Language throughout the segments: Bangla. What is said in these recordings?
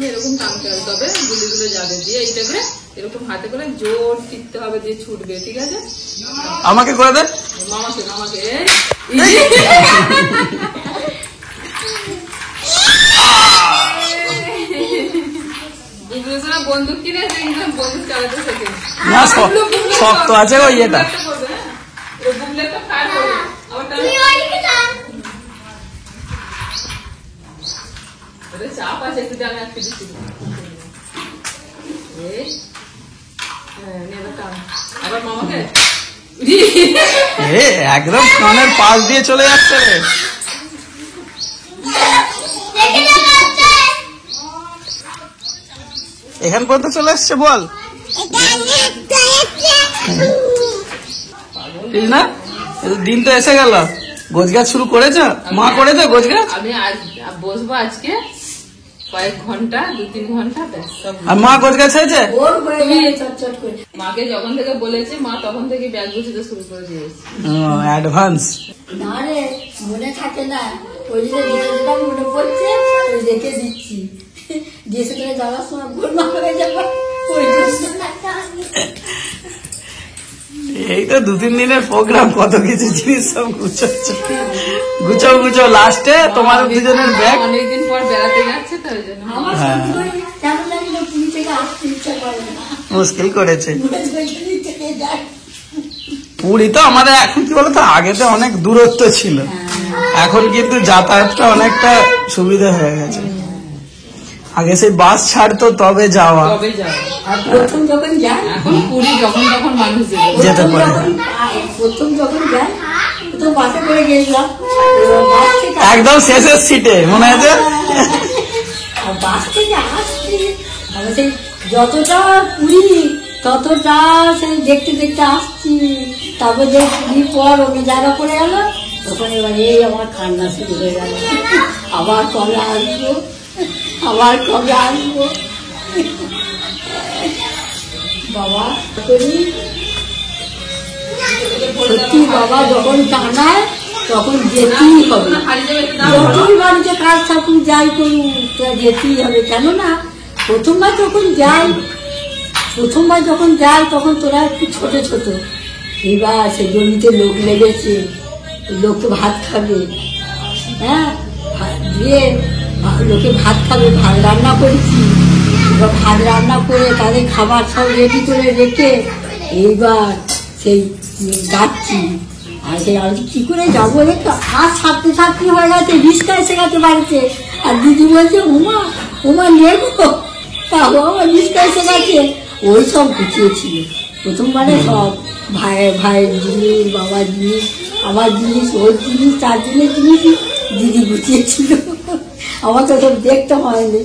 এরকম টানতে হবে, তবে গুলিগুলো যাবে। দিয়ে এইটাকে এরকম হাতে করে জোর টিপতে হবে, দিয়ে ছুটবে। ঠিক আছে? আমাকে করে দে, মামাকে মামাকে বন্দুক কিনেছে, বন্দুক চালাতে শেখে না, শক্ত আছে ওই এটা। চাপ আছে একটু, আমি একটু দিচ্ছি। আবার মামাকে একদম কানের পাশ দিয়ে চলে যাচ্ছে রে। এখান পর্যন্ত চলে আসছে বল না? দিন তো এসে গেল। গোছগাছ শুরু করেছ? মা করেছে গোছগাছ? আমি বসবো আজকে কয়েক ঘন্টা, 2-3 ঘন্টা। আর মা গোছগাছ হয়েছে? মাকে যখন থেকে বলেছি, মা তখন থেকে ব্যাগ গুছিয়ে শুরু করে দিয়েছে। অ্যাডভান্স না রে, মনে থাকে না, ওই যে যেটা মনে পড়ছে ওই রেখে দিচ্ছি। দেশে করে যাওয়ার সময় গোলমা হয়ে যাবো। এই তো 2-3 দিনের প্রোগ্রাম, কত কিছু জিনিস সব গুছাচ্ছ। গুছাও লাস্টে তোমার দুজনের ব্যাগ। অনেকদিন পর বেড়াতে যাচ্ছে তো ওই জন্য আমার কেমন জানি না, পুরী থেকে আসতে ইচ্ছা করে না। মুশকিল করেছে। পুরী তো আমাদের এখন কি বলতো, আগে তো অনেক দূরত্ব ছিল, এখন কিন্তু যাতায়াতটা অনেকটা সুবিধা হয়ে গেছে। আগে সেই বাস ছাড়তো তবে যাওয়া। আর প্রথম যখন যাই, এখন পুরী যখন তখন মানুষ যেতে পারে। প্রথম যখন যাই তো বাসে করে গেছিলাম, একদম শেষের সিটে মনে আছে। আর বাস থেকে আসছি, আমি সেই যতটা পুরী ততটা সেই দেখতে দেখতে আসছি। তারপর যে পুরীর পর অন্য জায়গা করে গেল, তখন এবার এই আমার কান্না শুরু হয়ে গেল। আবার কবে আসবো, আবার কবে আসবো বাবা। করি সত্যি বাবা, যখন টানায় তখন যেতেই হবে। যতই বাড়িতে কাজ থাকুক, যাই করুক, যেতেই হবে। কেননা প্রথমবার যখন যাই তখন তোরা একটু ছোট ছোট, এবার সে জমিতে লোক লেগেছে, লোককে ভাত খাবে। হ্যাঁ, দিয়ে লোকে ভাত খাবে, ভাত রান্না করেছি। এবার ভাত রান্না করে তাদের খাবার সব রেডি করে রেখে এইবার সেই যাচ্ছি। আর সেই আমি কি করে যাবো, একটু হাত ছাড়তে হয়ে গেছে, রিস্কা এসে গেছে বাড়িতে। আর দিদি বলছে উমা নেবো, তা আমার রিস্কা এসে গেছে। ওই সব গুছিয়েছিল প্রথমবারে, সব ভাইয়ের জিনিস, বাবার জিনিস, আমার জিনিস, ওর জিনিস, 4 জনের জিনিসই দিদি গুছিয়েছিল। আমার তো সব দেখতে হয়নি।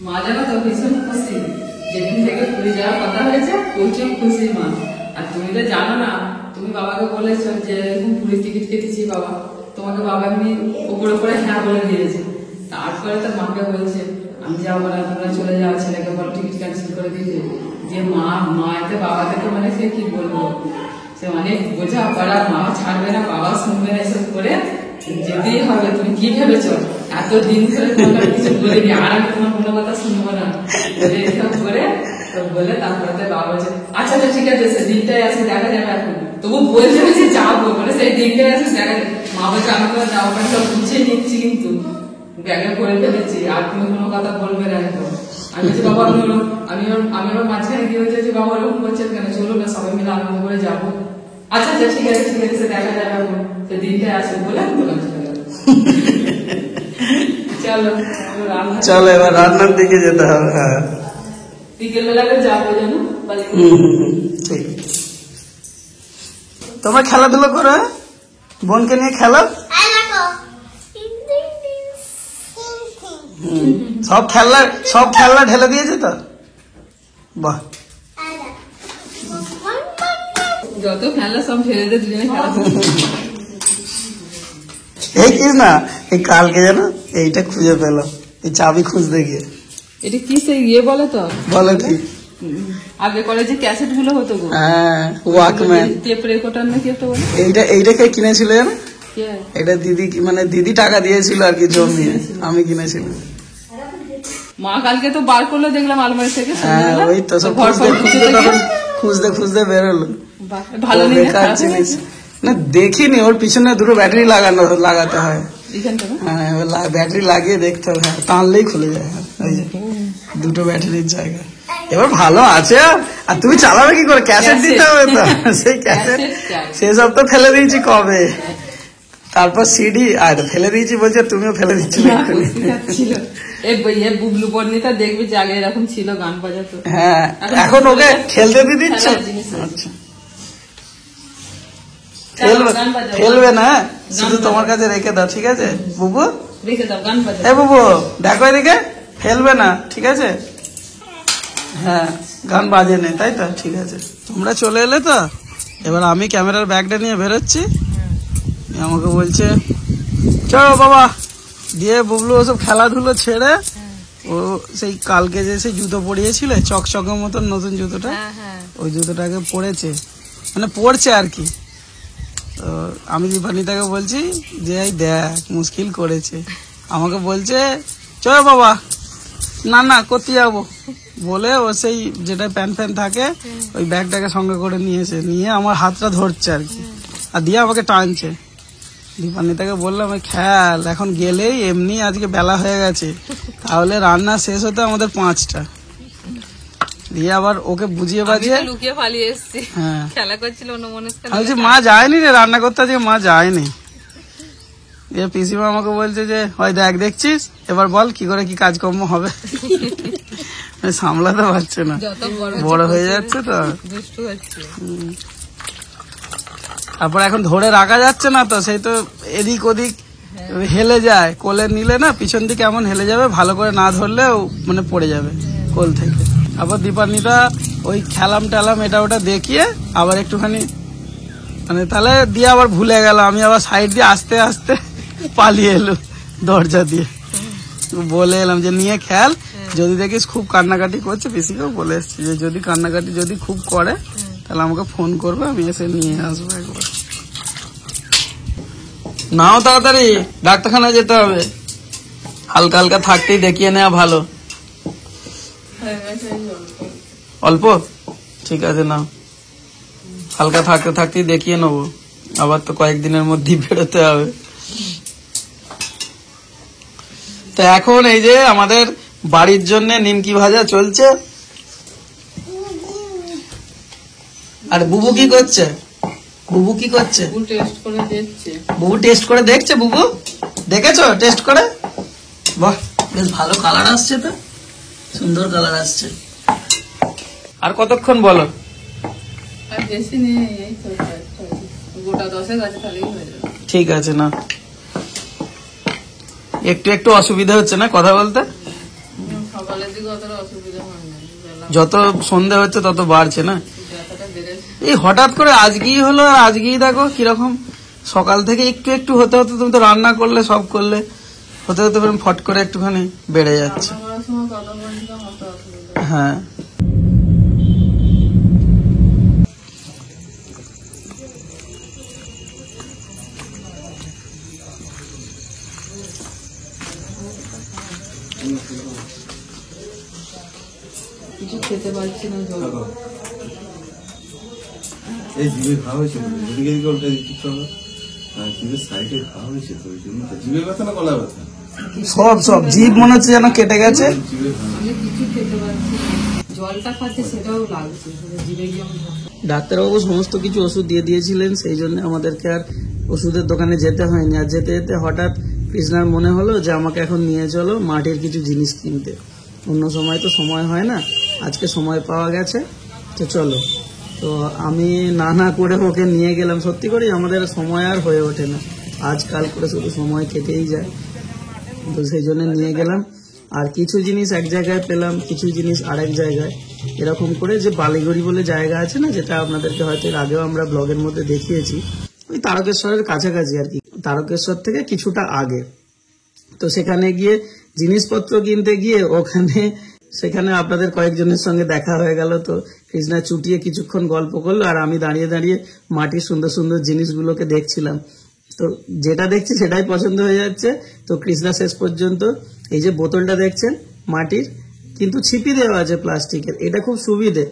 মা জানো তো ভীষণ খুশি, যেদিন থেকে পুরী যাওয়ার কথা হয়েছে প্রচুর খুশি মা। আর তুমি তো জানো না, তুমি বাবাকে বলেছো যে এরকম পুরীর টিকিট কেটেছি বাবা, তোমাকে বাবা এমনি উপরে হ্যাঁ বলে দিয়েছে। তারপরে তো মাকে বলছে আমি যাবো না, তোমরা চলে যাও, ছেলেকে বল টিকিট ক্যান্সেল করে দিয়েছে। যে মা এতে বাবা থেকে মানে সে কি বলবো, সে অনেক বোঝা পড়া, মা ছাড়বে না, বাবা শুনবে না, এসব করে যেতেই হবে। তুমি কি ভেবেছো এতদিন ধরে তোমার কিছু বলিনি, আর আমি তোমার কোনো কথা শুনবো না, এসব করে বলে তারপরে বাবা বলছে আচ্ছা ঠিক আছে, সে দিনটাই আছে, দেখা যাবে। এখন তবু বলছে যে যাবো, মানে সেই দিনটাই আছে, দেখা যাবে। মা বলছে আমি তোমার যাওয়া সব গুছিয়ে নিচ্ছি, কিন্তু ব্যাগে করে ফেলেছি, আর তুমি কোনো কথা বলবে না। এখন আমি বলছি বাবা আমি আমার মাঝখানে কি হয়েছে যে বাবা ওরকম বলছেন কেন, চলো না সবাই মিলে আনন্দ করে যাবো। আচ্ছা ঠিক আছে সে দেখা যাবে, এখন সে দিনটাই আছে বলে আমি বললাম চলো এবার রান্নার দিকে যেতে হবে। হ্যাঁ, বিকেল বেলাকে যাবো জানো। ঠিক, তোমরা খেলাধুলো করো, বোনকে নিয়ে খেলো। সব খেলনা ঢেলে দিয়েছে তো, বাহ। যত খেলা সব ঢেলে দিয়ে দুজনে খেলা। দেখিস না, এই কালকে যেন এইটা খুঁজে পেলাম, এই চাবি খুঁজতে গিয়ে। এটা কি সেই ইয়ে বলে তো, বলো কি? আগে করে যে ক্যাসেট গুলো হতো গো, হ্যাঁ, ওয়াকম্যান। টেপ রেকর্ডার নাকি একটা বলে। এইটা কে কিনেছিল জানো? কে? এটা দিদি, মানে দিদি টাকা দিয়েছিল আর কি জমিয়ে, আমি কিনেছিলাম। মা কালকে তো বার করলো দেখলাম আলমারি থেকে। হ্যাঁ, ওই তো সব খুঁজতে খুঁজতে বেরোলো। ভালো ও নেই, বেকার জিনিস না, দেখিনি। ওর পিছনে দুটো ব্যাটারি লাগাতে হয়। হ্যাঁ, ব্যাটারি লাগিয়ে দেখতে হবে, টানলেই খুলে যায়। ওই যে দুটো ব্যাটারির জায়গা। এবার ভালো আছে, আর তুমি চালাবে কি করে? ক্যাসেট দিতে হবে তো, সেই ক্যাসেট সেসব তো ফেলে দিয়েছি কবে। তারপর সিডি আর ফেলে দিয়েছি, বলছে তুমিও ফেলে দিচ্ছিলে। বুবলু বর্ণিতা দেখবি যে আগে এরকম ছিল, গান বাজাতো। হ্যাঁ, এখন ওকে খেলতে দিয়ে দিচ্ছ। আচ্ছা, ফেলবে না, শুধু তোমার কাছে রেখে দাও, ঠিক আছে বুবু? রেখে দাও, গান বাজাও। এ বুবু দেখো এদিকে, ফেলবে না, ঠিক আছে? হ্যাঁ, গান বাজে নেই, তাই তো? ঠিক আছে, তোমরা চলে এলে তো। এবার আমি ক্যামেরার ব্যাগটা নিয়ে বেরোচ্ছি। আমাকে বলছে চলো বাবা, দিয়ে বুবলু ওসব খেলাধুলো ছেড়ে ও সেই কালকে যে সেই জুতো পরিয়েছিল চকচকের মতন নতুন জুতোটা, ওই জুতোটাকে পরেছে, মানে পড়ছে আর কি। তো আমি দীপানিতাকে বলছি যে এই দেখ মুশকিল করেছে। আমাকে বলছে চলো বাবা, না না করতে যাবো বলে ও সেই যেটা প্যান ফ্যান থাকে ওই ব্যাগটাকে সঙ্গে করে নিয়েছে, নিয়ে আমার হাতটা ধরছে আর কি, আর দিয়ে আমাকে টানছে। দীপানিতাকে বললাম ওই খেয়াল, এখন গেলেই এমনি আজকে বেলা হয়ে গেছে, তাহলে রান্না শেষ হতে আমাদের 5টা। দিয়ে আবার ওকে বুঝিয়ে বাজিয়ে লুকিয়ে পালিয়ে এসেছি, হ্যাঁ খেলা করছিল অন্য মনে। আমি বলছি মা যায়নি রে রান্না করতে, আজকে মা যায়নি। দিয়ে পিসিমা আমাকে বলছে যে হয় দেখছিস, এবার বল কি করে কি কাজকর্ম হবে। সামলাতে পারছে না, বড় হয়ে যাচ্ছে তো। তারপর এখন ধরে রাখা যাচ্ছে না তো, সেই তো এদিক ওদিক হেলে যায়, কোলে নিলে না পিছন দিকে এমন হেলে যাবে, ভালো করে না ধরলেও মানে পড়ে যাবে কোল থেকে। আবার দীপান্বিতা ওই খেলাম টেলাম এটা ওটা দেখিয়ে আবার একটুখানি মানে তাহলে দিয়ে আবার ভুলে গেল। আমি আবার সাইড দিয়ে আস্তে আস্তে পালিয়ে এলো দরজা দিয়ে, বলে এলাম যে নিয়ে খেল, যদি দেখিস খুব কান্নাকাটি করছে, পিসিকেও বলে এসছি যে যদি কান্নাকাটি যদি খুব করে তাহলে আমাকে ফোন করবে, আমি এসে নিয়ে আসবো একবার। নাও তাড়াতাড়ি, ডাক্তারখানায় যেতে হবে। হালকা হালকা থাকতেই দেখিয়ে নেওয়া ভালো। অল্প ঠিক আছে, না হালকা থাকতে থাকতেই দেখিয়ে নেবো, আবার তো কয়েকদিনের মধ্যেই বেরোতে হবে। তো এখন এই যে আমাদের বাড়ির জন্য নিমকি ভাজা চলছে। আর বুবু কি করছে? বুবু কি করছে? বুবু টেস্ট করে দেখছে। বুবু দেখেছো টেস্ট করে? বাহ, বেশ ভালো কালার আসছে তো, সুন্দর কালার আসছে। আর কতক্ষণ বলো? ঠিক আছে, না একটু একটু অসুবিধা হচ্ছে না কথা বলতে? যত সন্ধ্যা হচ্ছে তত বাড়ছে না? এই হঠাৎ করে আজকেই হলো, আর আজকেই দেখো কিরকম সকাল থেকে একটু একটু হতে হতে, তুমি তো রান্না করলে সব করলে, হতে হতে ফট করে একটুখানি বেড়ে যাচ্ছে। হ্যাঁ, কিছু খেতে পারছি না। এই জিভে খাওয়া হয়েছে, এদিকে এদিকে উল্টে দিচ্ছ, জিভের সাইডে খাওয়া হয়েছে তো, ওই জন্য জিভে ব্যথা না গলা ব্যথা? সব সব জিভ মনে হচ্ছে যেন কেটে গেছে। আমি কিছু খেতে পারছি না, জলটা খাচ্ছে সেটাও লাগছে জিভে গিয়ে। ডাক্তারবাবু সমস্ত কিছু ওষুধ দিয়ে দিয়েছিলেন, সেই জন্য আমাদেরকে আর ওষুধের দোকানে যেতে হয়নি। আর যেতে যেতে হঠাৎ কৃষ্ণার মনে হলো যে আমাকে এখন নিয়ে চলো মাটির কিছু জিনিস কিনতে। অন্য সময় তো সময় হয় না, আজকে সময় পাওয়া গেছে, তো চলো। তো আমি না না করে ওকে নিয়ে গেলাম। সত্যি করেই আমাদের সময় আর হয়ে ওঠে না, আজকাল করে শুধু সময় কেটেই যায়, তো সেই জন্য নিয়ে গেলাম। আর কিছু জিনিস এক জায়গায় পেলাম, কিছু জিনিস আরেক জায়গায়, এরকম করে যে বালিগড়ি বলে জায়গা আছে না, যেটা আপনাদেরকে হয়তো এর আগেও আমরা ব্লগের মধ্যে দেখিয়েছি, ওই তারকেশ্বরের কাছাকাছি আর কি। তারকেশ্বর থেকে কিছুটা আগে। তো সেখানে গিয়ে জিনিসপত্র কিনতে গিয়ে সেখানে আপনাদের কয়েকজনের সঙ্গে দেখা হয়ে গেল। তো কৃষ্ণা চুটিয়ে কিছুক্ষণ গল্প করলো, আর আমি দাঁড়িয়ে দাঁড়িয়ে মাটির সুন্দর সুন্দর জিনিসগুলোকে দেখছিলাম। তো যেটা দেখছি সেটাই পছন্দ হয়ে যাচ্ছে। তো কৃষ্ণা শেষ পর্যন্ত এই যে বোতলটা দেখছেন মাটির, কিন্তু ছিপি দেওয়া আছে প্লাস্টিকের, এটা খুব সুবিধে।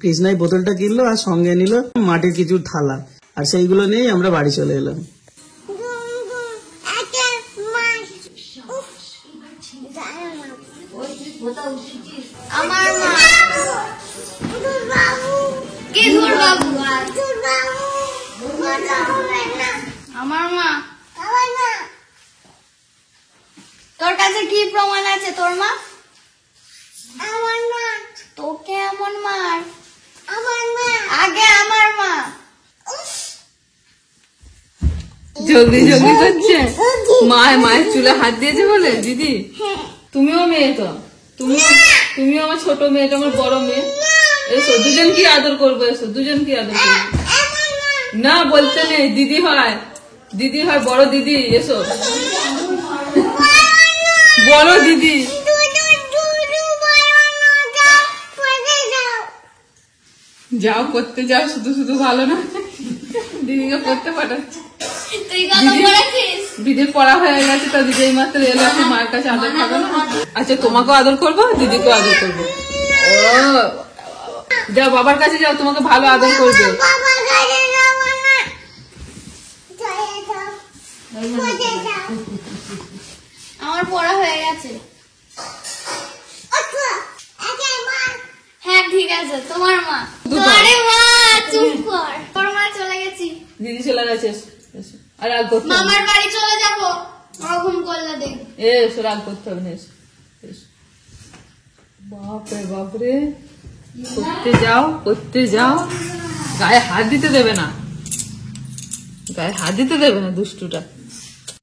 কৃষ্ণাই বোতলটা কিনলো আর সঙ্গে নিল মাটির কিছু থালা, আর সেইগুলো নিয়েই আমরা বাড়ি চলে এলাম। আমার মা কে ধর বাবু আমার মা তোর কাছে কি প্রমাণ আছে তোর মা আমার মা তোকে এমন মার আমার মা আগে আমার মা জলদি জলদি করছে। মায়ের চুলে হাত দিয়েছে বলে দিদি তুমিও মেয়ে, তো তুমিও আমার ছোট মেয়ে, এটা আমার বড় মেয়ে। এসো দুজন কি আদর করবো, এসো দুজন কি আদর করবো। না বলতে নেই, দিদি হয় বড় দিদি, এসো বড় দিদি। যাও করতে যাও, শুধু শুধু ভালো না, দিদিকে পড়তে পাঠাচ্ছে। তুই কত পড়েছিস দিদির পড়া হয়ে গেছে, তো দিদি মাত্র এলো, এখন মায়ের কাছে আদর খাবে না। আচ্ছা তোমাকেও আদর করবো, দিদিকেও আদর করবো। ও যাও বাবার কাছে যাও, তোমাকে ভালো আদর করবে। আমার পড়া হয়ে গেছে। হ্যাঁ ঠিক আছে, তোমার মা আরে মা চুপ কর, তোর মা চলে গেছি, দিদি চলে গেছে, এসো। আর রাগ করতে হবে না। মামার বাড়ি চলে যাবো, ওরকম করলে দেখ। এসো, রাগ করতে হবে না, এসো এসো। বাপরে বাপরে, করতে যাও, গায়ে হাত দিতে দেবে না, দুষ্টুটা।